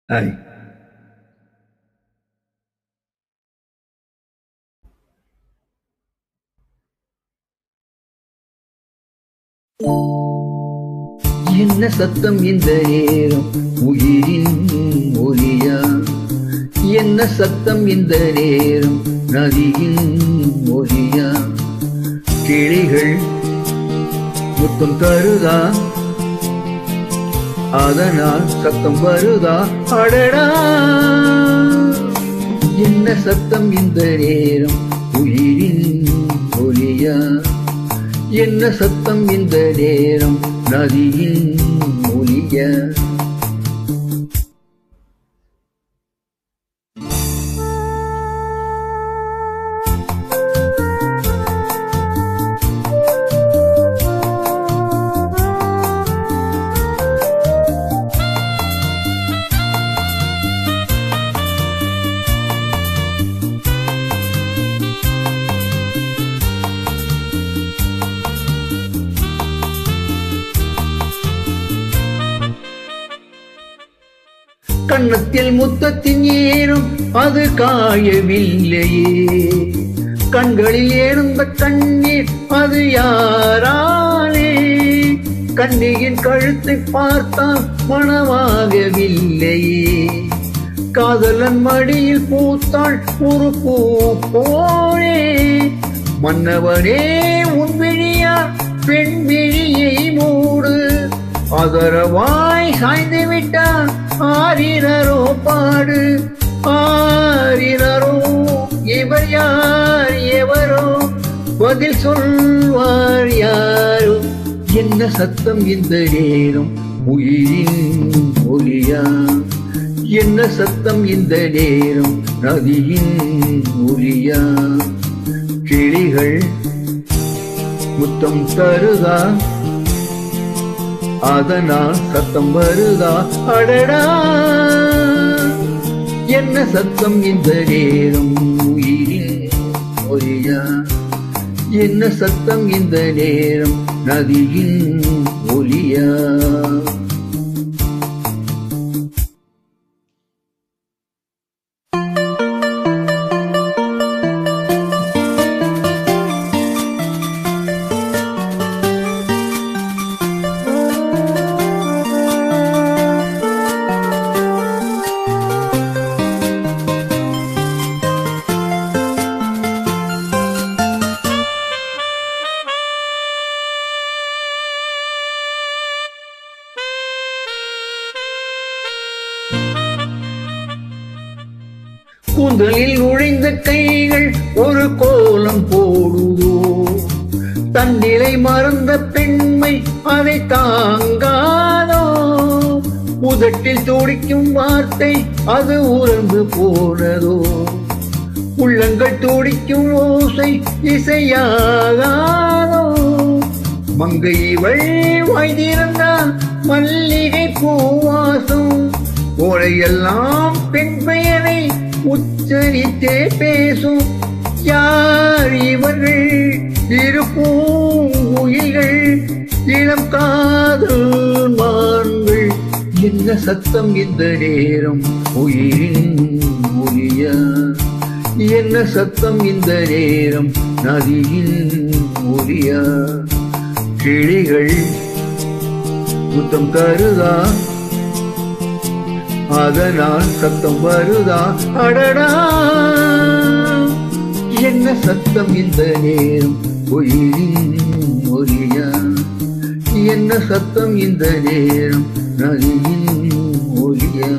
Hi. என்ன சத்தம் இந்த நேரம் உயிரின் ஒலியா? என்ன சத்தம் இந்த நேரம் நதியின் ஒலியா? கிளிகள் முத்தம் தருதா, அதனால் சத்தம் வருதா? அடடா, என்ன சத்தம் இந்த நேரம் உயிரின் ஒலியா? என்ன சத்தம் இந்த நேரம் நதியின் ஒலியா? கன்னத்தில் முத்தத்தின் ஏறும் அது காயவில்லையே, கண்களில் ஏறுந்த கண்ணீர் அது யாராலே? கண்ணியின் கழுத்தை பார்த்தால் மனமாகவில்லையே, காதலன் மடியில் பூத்தாள் ஒரு பூ போலே. மன்னவனே உன் விழியா பெண் விழியை மூடு, அதரவாய் சாய்ந்து விட்டான் ஆரிரரோ பாடு. ஆரிரரோ இவர் யார் எவரோ, பதில் சொல்வார் யாரோ? என்ன சத்தம் இந்த நேரம் உயிரின் ஒலியா? என்ன சத்தம் இந்த நேரம் நதியின் ஒலியா? கிளிகள் முத்தம் தருதா, அதனால் சத்தம் வருதா? அடடா, என்ன சத்தம் இந்த நேரம் உயிரின் ஒலியா? என்ன சத்தம் இந்த நேரம் நதியின் ஒலியா? கூந்தலில் நுழைந்த கைகள் ஒரு கோலம் போடுதோ, தன்னிலை மறந்த பெண்மை அதை தாங்காதோ. உதட்டில் துடிக்கும் வார்த்தை அது உறந்து போனதோ, உள்ளங்கள் துடிக்கும் ஓசை இசையாகாதோ. மங்கை இவள் வாய்திருந்தால் மல்லிகை பூவாசம், ஓரையெல்லாம் பெண் பெயரை உச்சரித்தே பேசும். யார் இவர்கள் இரு பூங்குயில்கள், இளம் காதல் மான்கள்? என்ன சத்தம் இந்த நேரம் உயிரின் ஒலியா? என்ன சத்தம் இந்த நேரம் நதியின் ஒலியா? கிளிகள் முத்தம் தருதா, அதனால் சத்தம் வருதா? அடடா, என்ன சத்தம் இந்த நேரம் உயிரின் ஒலியா? என்ன சத்தம் இந்த நேரம் நதியின் ஒலியா?